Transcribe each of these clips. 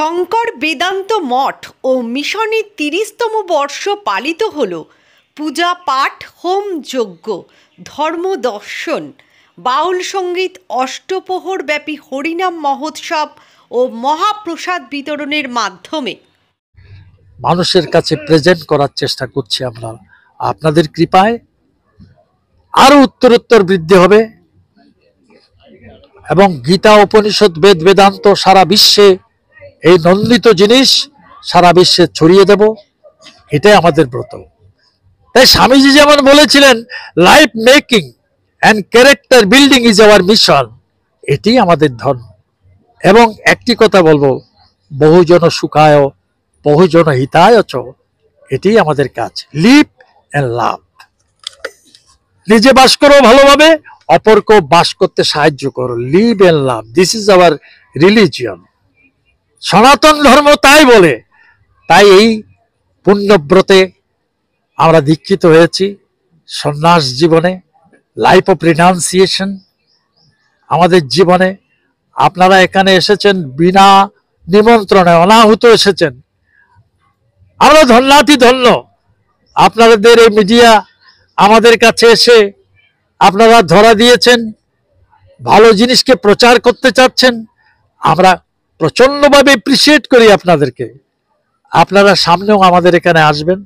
শঙ্কর বেদান্ত মঠ ও মিশনের ৩০তম বর্ষ পালিত হল। পূজা পাঠ, হোম যজ্ঞ, ধর্ম দর্শন, বাউল সঙ্গীত, অষ্টপ্রহর ব্যাপী হরিনাম মহোৎসব ও মহাপ্রসাদ বিতরণের মাধ্যমে মানুষের কাছে প্রেজেন্ট করার চেষ্টা করছি। আমরা আপনাদের কৃপায় আরো উত্তরোত্তর বৃদ্ধি হবে এবং গীতা, উপনিষদ, বেদ, বেদান্ত সারা বিশ্বে, এই নন্দিত জিনিস সারা বিশ্বে ছড়িয়ে দেব, এটাই আমাদের ব্রত। তাই স্বামীজি যেমন বলেছিলেন, life making and character building is our mission, এটি আমাদের ধর্ম। এবং একটি কথা বলবো, বহুজন সুখায় বহুজন হিতায় চ, এটি আমাদের কাজ। Live and love. নিজে বাস করো ভালোভাবে, অপরকেও বাস করতে সাহায্য করো। Live and love, this is our religion. সনাতন ধর্ম তাই বলে। তাই এই পুণ্যব্রতে আমরা দীক্ষিত হয়েছি। সন্ন্যাস জীবনে, লাইফ অফ রিনাউন্সিয়েশন আমাদের জীবনে। আপনারা এখানে এসেছেন বিনা নিমন্ত্রণে, অনাহুত এসেছেন। আমরা ধন্যাতি ধন্য। আপনাদের এই মিডিয়া আমাদের কাছে এসে আপনারা ধরা দিয়েছেন, ভালো জিনিসকে প্রচার করতে চাচ্ছেন। আমরা প্রচন্ডভাবে এপ্রিসিয়েট করি আপনাদেরকে। আপনারা সামনেও আমাদের এখানে আসবেন,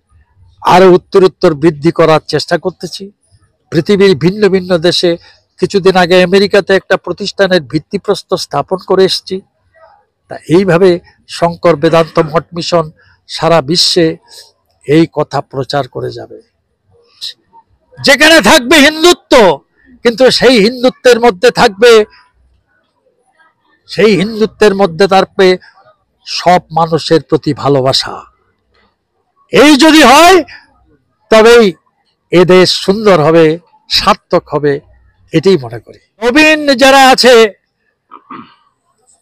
আরো উত্তরোত্তর বৃদ্ধি করার চেষ্টা করতেছি। পৃথিবীর ভিন্ন ভিন্ন দেশে, কিছুদিন আগে আমেরিকাতে একটা প্রতিষ্ঠানের ভিত্তিপ্রস্তর স্থাপন করে এসেছি। তা এইভাবে শঙ্কর বেদান্ত মঠ মিশন সারা বিশ্বে এই কথা প্রচার করে যাবে। যেখানে থাকবে হিন্দুত্ব, কিন্তু সেই হিন্দুত্বের মধ্যে থাকবে সব মানুষের প্রতি ভালোবাসা। এই যদি হয় তবেই এ দেশ সুন্দর হবে, সার্থক হবে, এটাই মনে করি। নবীন যারা আছে,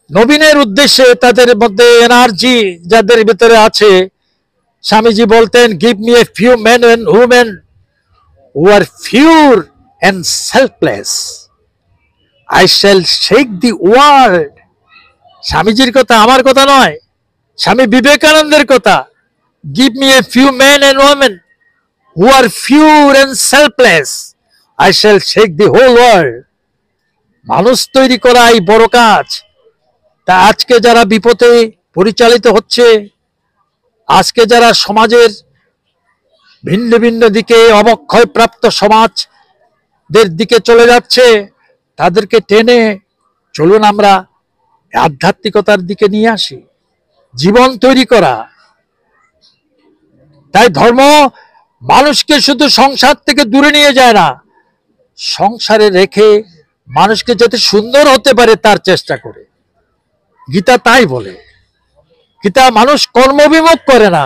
নবীনের উদ্দেশ্যে তাদের মধ্যে এনার্জি যাদের ভিতরে আছে, স্বামীজি বলতেন, give me a few men and women who are pure and selfless, I shall shake the world. স্বামীজির কথা, আমার কথা নয়, স্বামী বিবেকানন্দের কথা। Give me a few men and women who are pure and selfless, I shall shake the whole world. মানুষ তৈরি করা এই বড় কাজ। তা আজকে যারা বিপথে পরিচালিত হচ্ছে, আজকে যারা সমাজের ভিন্ন ভিন্ন দিকে, অবক্ষয় প্রাপ্ত সমাজদের দিকে চলে যাচ্ছে, তাদেরকে টেনে চলুন আমরা আধ্যাত্মিকতার দিকে নিয়ে আসি, জীবন তৈরি করা। তাই ধর্ম মানুষকে শুধু সংসার থেকে দূরে নিয়ে যায় না, সংসারে রেখে মানুষকে যাতে সুন্দর হতে পারে তার চেষ্টা করে। গীতা তাই বলে। গীতা মানুষ কর্মবিমুখ করে না,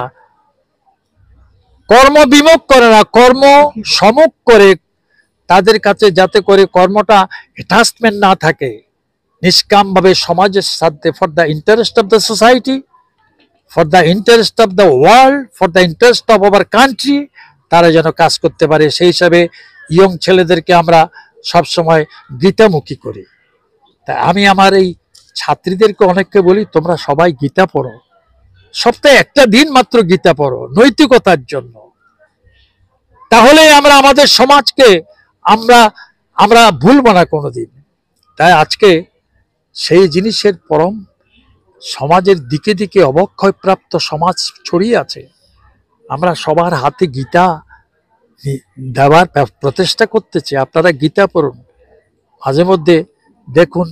কর্ম সমুখ করে তাদের কাছে, যাতে করে কর্মটা অ্যাটাচমেন্ট না থাকে, নিষ্কাম ভাবে সমাজের সাথে, for the interest of the society, for the interest of the world, for the interest of our country, তারা যেন কাজ করতে পারে। সেই হিসাবে ইয়ং ছেলেদেরকে আমরা সবসময় গীতামুখী করি। তাই আমি আমার এই ছাত্রীদেরকে অনেককে বলি, তোমরা সবাই গীতা পড়ো, সপ্তাহে একটা দিন মাত্র গীতা পড়ো, নৈতিকতার জন্য। তাহলে আমরা আমাদের সমাজকে আমরা ভুলবো না কোনোদিন। তাই আজকে সেই জিনিসের পরম সমাজের দিকে দিকে অবক্ষয় প্রাপ্ত সমাজ ছড়িয়ে আছে। আমরা সবার হাতে গীতা দেওয়ার প্রচেষ্টা করতেছি। আপনারা গীতা পড়ুন, মাঝে মধ্যে দেখুন,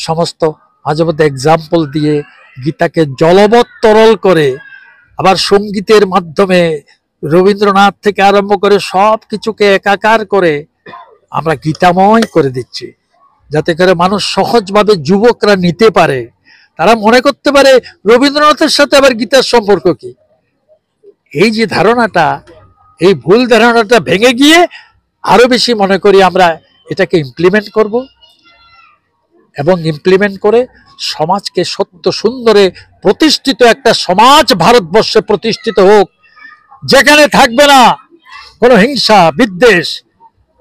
সমস্ত মাঝে মধ্যে এক্সাম্পল দিয়ে গীতাকে জলবৎ তরল করে, আবার সঙ্গীতের মাধ্যমে রবীন্দ্রনাথ থেকে আরম্ভ করে সব কিছুকে একাকার করে আমরা গীতাময় করে দিচ্ছি, যাতে করে মানুষ সহজভাবে, যুবকরা নিতে পারে। তারা মনে করতে পারে রবীন্দ্রনাথের সাথে আবার গীতার সম্পর্ক কি। এই যে ধারণাটা, এই ভুল ধারণাটা ভেঙে গিয়ে আরো বেশি মনে করি আমরা এটাকে ইমপ্লিমেন্ট করব, এবং ইমপ্লিমেন্ট করে সমাজকে সত্য সুন্দরে প্রতিষ্ঠিত একটা সমাজ ভারতবর্ষে প্রতিষ্ঠিত হোক, যেখানে থাকবে না কোনো হিংসা বিদ্বেষ,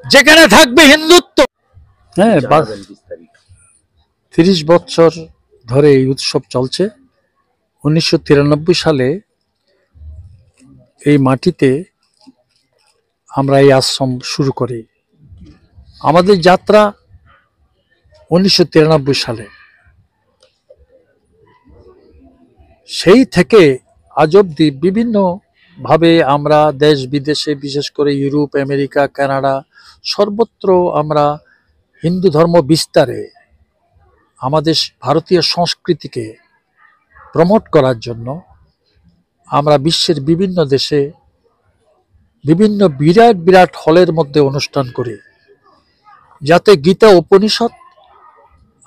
যেখানে থাকবে হিন্দুত্ব। হ্যাঁ, 30 বছর ধরে এই উৎসব চলছে। 1993 সালে এই মাটিতে আমরা এই আশ্রম শুরু করি। আমাদের যাত্রা 1993 সালে। সেই থেকে আজ অবধি বিভিন্ন ভাবে আমরা দেশ বিদেশে, বিশেষ করে ইউরোপ, আমেরিকা, কানাডা, সর্বত্র আমরা হিন্দু ধর্ম বিস্তারে, আমাদের ভারতীয় সংস্কৃতিকে প্রমোট করার জন্য আমরা বিশ্বের বিভিন্ন দেশে বিভিন্ন বিরাট বিরাট হলের মধ্যে অনুষ্ঠান করি, যাতে গীতা উপনিষদ,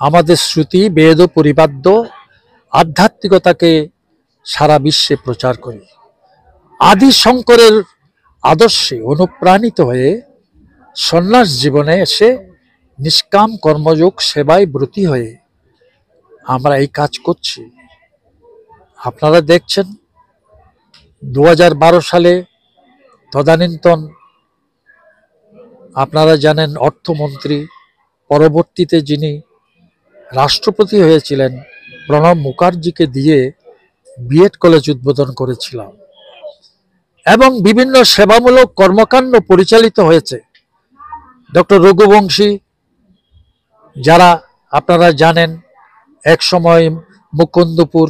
আমাদের শ্রুতি বেদ পরিবাদ্য আধ্যাত্মিকতাকে সারা বিশ্বে প্রচার করি। আদি শঙ্করের আদর্শে অনুপ্রাণিত হয়ে সন্ন্যাস জীবনে এসে নিষ্কাম কর্মযোগ সেবায় ব্রতী হয়ে আমরা এই কাজ করছি। আপনারা দেখছেন 2012 সালে তদানীন্তন, আপনারা জানেন, অর্থমন্ত্রী, পরবর্তীতে যিনি রাষ্ট্রপতি হয়েছিলেন, প্রণব মুখার্জিকে দিয়ে বিএড কলেজ উদ্বোধন করেছিলাম এবং বিভিন্ন সেবামূলক কর্মকাণ্ড পরিচালিত হয়েছে। ডক্টর রঘুবংশী, যারা আপনারা জানেন, এক সময় মুকুন্দপুর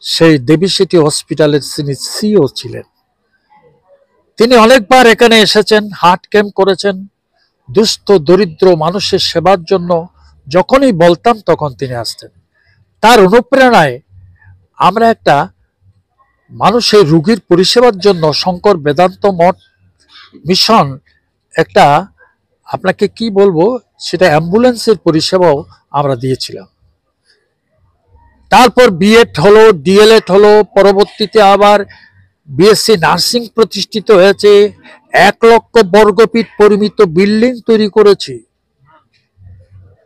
সেই দেবী সিটি হসপিটালের তিনি সিও ছিলেন, তিনি অনেকবার এখানে এসেছেন, হার্ট ক্যাম্প করেছেন, দুস্থ দরিদ্র মানুষের সেবার জন্য যখনই বলতাম তখন তিনি আসতেন। তার অনুপ্রেরণায় আমরা একটা মানুষের রোগীর পরিষেবার জন্য শঙ্কর বেদান্ত মঠ মিশন, একটা আপনাকে কি বলবো, সেটা অ্যাম্বুলেন্সের পরিষেবাও আমরা দিয়েছিলাম। তারপর বিএড হলো, ডিএলএড হলো, পরবর্তীতে আবার বিএসসি নার্সিং প্রতিষ্ঠিত হয়েছে, 1 লক্ষ বর্গফিট পরিমিত বিল্ডিং তৈরি করেছি।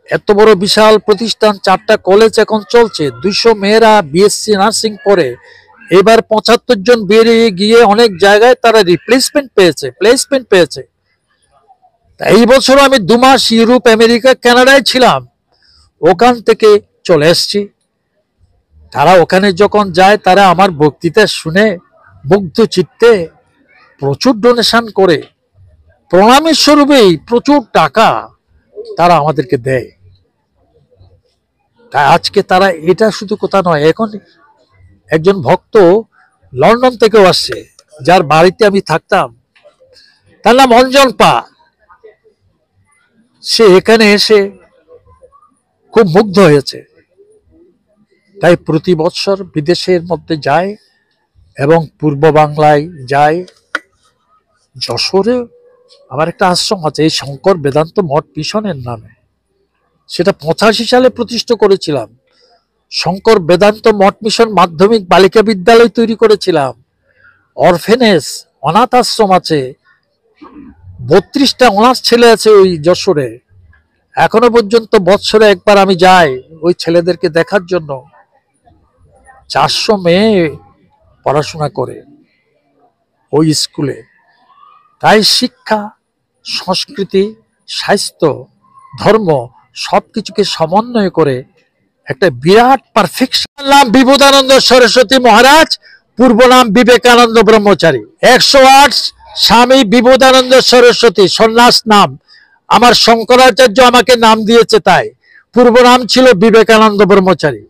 এত বড় বিশাল প্রতিষ্ঠান, 4টা কলেজ এখন চলছে, 200 মেয়েরা বিএসসি নার্সিং পড়ে। এবার 75 জন বেরিয়ে গিয়ে অনেক জায়গায় তারা রিপ্লেসমেন্ট পেয়েছে, প্লেসমেন্ট পেয়েছে। এই বছর আমি 2 মাস ইউরোপ, আমেরিকা, কানাডায় ছিলাম, ওখান থেকে চলে এসছি। তারা ওখানে যখন যায়, তারা আমার বক্তৃতা শুনে মুগ্ধ চিত্তে প্রচুর ডোনেশন করে, প্রণামী স্বরূপেই প্রচুর টাকা তারা আমাদেরকে দেয়। তাই আজকে তারা, এটা শুধু কথা নয়, এখন একজন ভক্ত লন্ডন থেকেও আসছে, যার বাড়িতে আমি থাকতাম, তার নাম অঞ্জন পা। সে এখানে এসে খুব মুগ্ধ হয়েছে। তাই প্রতি বছর বিদেশের মধ্যে যায় এবং পূর্ব বাংলায় যায়। যশোরে আমার একটা আশ্রম আছে, এই শঙ্কর বেদান্ত মঠ মিশনের নামে, সেটা 85 সালে প্রতিষ্ঠা করেছিলাম। শঙ্কর বেদান্ত মঠ মিশন মাধ্যমিক বালিকা বিদ্যালয় তৈরি করেছিলাম। অরফেনেজ, অনাথ আশ্রম আছে, 32টা অনাথ ছেলে আছে ওই যশোরে। এখনো পর্যন্ত বৎসরে একবার আমি যাই ওই ছেলেদেরকে দেখার জন্য। 400 মেয়ে পড়াশোনা করে ওই স্কুলে। তাই শিক্ষা, সংস্কৃতি, স্বাস্থ্য, ধর্ম সবকিছুকে সমন্বয় করে একটা বিরাট পারফেকশন। নাম বিবোধানন্দ সরস্বতী মহারাজ, পূর্ব নাম বিবেকানন্দ ব্রহ্মচারী। 108 স্বামী বিবোধানন্দ সরস্বতী সন্ন্যাস নাম। আমার শঙ্করাচার্য আমাকে নাম দিয়েছে, তাই পূর্ব নাম ছিল বিবেকানন্দ ব্রহ্মচারী।